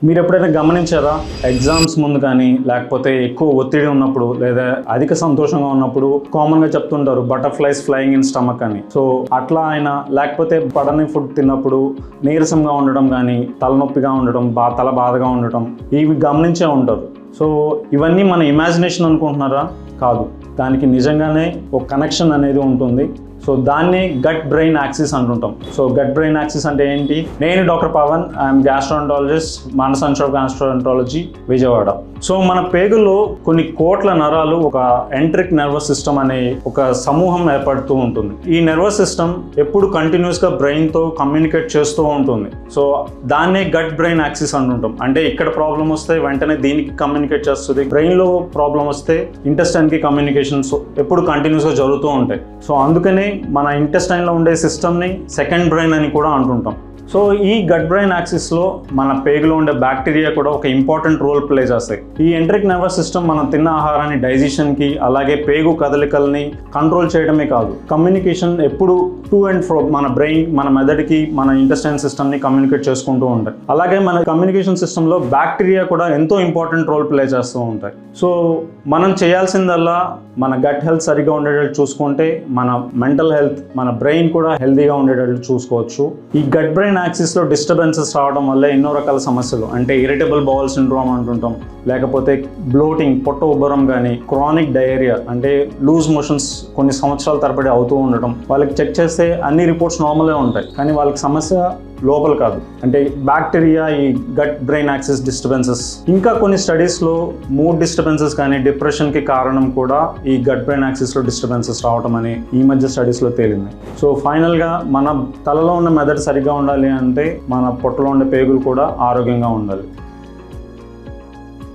మీరు ఎప్పుడైనా గమనించారా, ఎగ్జామ్స్ ముందు కానీ లేకపోతే ఎక్కువ ఒత్తిడి ఉన్నప్పుడు లేదా అధిక సంతోషంగా ఉన్నప్పుడు కామన్గా చెప్తుంటారు బటర్ఫ్లైస్ ఫ్లయింగ్ ఇన్ స్టమక్ అని. సో అట్లా ఆయన లేకపోతే పడని ఫుడ్ తిన్నప్పుడు నీరసంగా ఉండడం కానీ, తలనొప్పిగా ఉండడం, తల బాధగా ఉండటం, ఇవి గమనించే ఉంటారు. సో ఇవన్నీ మన ఇమాజినేషన్ అనుకుంటున్నారా? కాదు, దానికి నిజంగానే ఒక కనెక్షన్ అనేది ఉంటుంది. సో దాన్ని గట్ బ్రెయిన్ యాక్సిస్ అంటుంటాం. సో గట్ బ్రెయిన్ యాక్సిస్ అంటే ఏంటి? నేను doctor Pavan, I'm gastroenterologist, Manasa institute of gastroenterology, Vijayawada. So మన పేగుల్లో కొన్ని కోట్ల నరాలు, ఒక ఎంట్రిక్ నర్వస్ సిస్టమ్ అనే ఒక సమూహం ఏర్పడుతూ ఉంటుంది. ఈ నర్వస్ సిస్టమ్ ఎప్పుడు కంటిన్యూస్గా బ్రెయిన్తో కమ్యూనికేట్ చేస్తూ ఉంటుంది. సో దాన్నే గట్ బ్రెయిన్ యాక్సిస్ అంటుంటాం. అంటే ఇక్కడ ప్రాబ్లం వస్తే వెంటనే దీనికి కమ్యూనికేట్ చేస్తుంది, బ్రెయిన్లో ప్రాబ్లం వస్తే ఇంటెస్టైన్కి కమ్యూనికేషన్స్ ఎప్పుడు కంటిన్యూస్గా జరుగుతూ ఉంటాయి. సో అందుకనే మన ఇంటెస్టైన్లో ఉండే సిస్టమ్ని సెకండ్ బ్రెయిన్ అని కూడా అంటుంటాం. సో ఈ గట్ బ్రెయిన్ యాక్సిస్లో మన పేగులో ఉండే బ్యాక్టీరియా కూడా ఒక ఇంపార్టెంట్ రోల్ ప్లే చేస్తాయి. ఈ ఎంట్రిక్ నర్వస్ సిస్టమ్ మనం తిన్న ఆహారాన్ని డైజెషన్కి, అలాగే పేగు కదలికల్ని కంట్రోల్ చేయడమే కాదు, కమ్యూనికేషన్ ఎప్పుడు టు అండ్ ఫ్రో మన బ్రెయిన్, మన మెదడుకి, మన ఇంటెస్టైన్ సిస్టమ్ని కమ్యూనికేట్ చేసుకుంటూ ఉంటాయి. అలాగే మన కమ్యూనికేషన్ సిస్టంలో బ్యాక్టీరియా కూడా ఎంతో ఇంపార్టెంట్ రోల్ ప్లే చేస్తూ ఉంటాయి. సో మనం చేయాల్సిందల్లా మన గట్ హెల్త్ సరిగా ఉండేటట్టు చూసుకుంటే మన మెంటల్ హెల్త్, మన బ్రెయిన్ కూడా హెల్తీగా ఉండేటట్టు చూసుకోవచ్చు. ఈ గట్ బ్రెయిన్ యాక్సిస్లో డిస్టర్బెన్సెస్ రావడం వల్ల ఎన్నో రకాల సమస్యలు, అంటే ఇరిటబుల్ బౌల్ సిండ్రోమ్ అంటుంటాం, లేకపోతే బ్లోటింగ్, పొట్ట ఉబ్బరం కానీ, క్రానిక్ డయేరియా అంటే లూజ్ మోషన్స్ కొన్ని సంవత్సరాల తరబడి అవుతూ ఉండటం. వాళ్ళకి చెక్ చేస్తే అన్ని రిపోర్ట్స్ నార్మల్గా ఉంటాయి, కానీ వాళ్ళకి సమస్య లోపల కాదు, అంటే బ్యాక్టీరియా, ఈ గట్ బ్రెయిన్ యాక్సిస్ డిస్టర్బెన్సెస్. ఇంకా కొన్ని స్టడీస్లో మూడ్ డిస్టర్బెన్సెస్ కానీ, డిప్రెషన్కి కారణం కూడా ఈ గట్ బ్రెయిన్ యాక్సిస్లో డిస్టర్బెన్సెస్ రావడం అని ఈ మధ్య స్టడీస్లో తేలింది. సో ఫైనల్గా మన తలలో ఉన్న మెదడు సరిగ్గా ఉండాలి అంటే మన పొట్టలో ఉండే పేగులు కూడా ఆరోగ్యంగా ఉండాలి.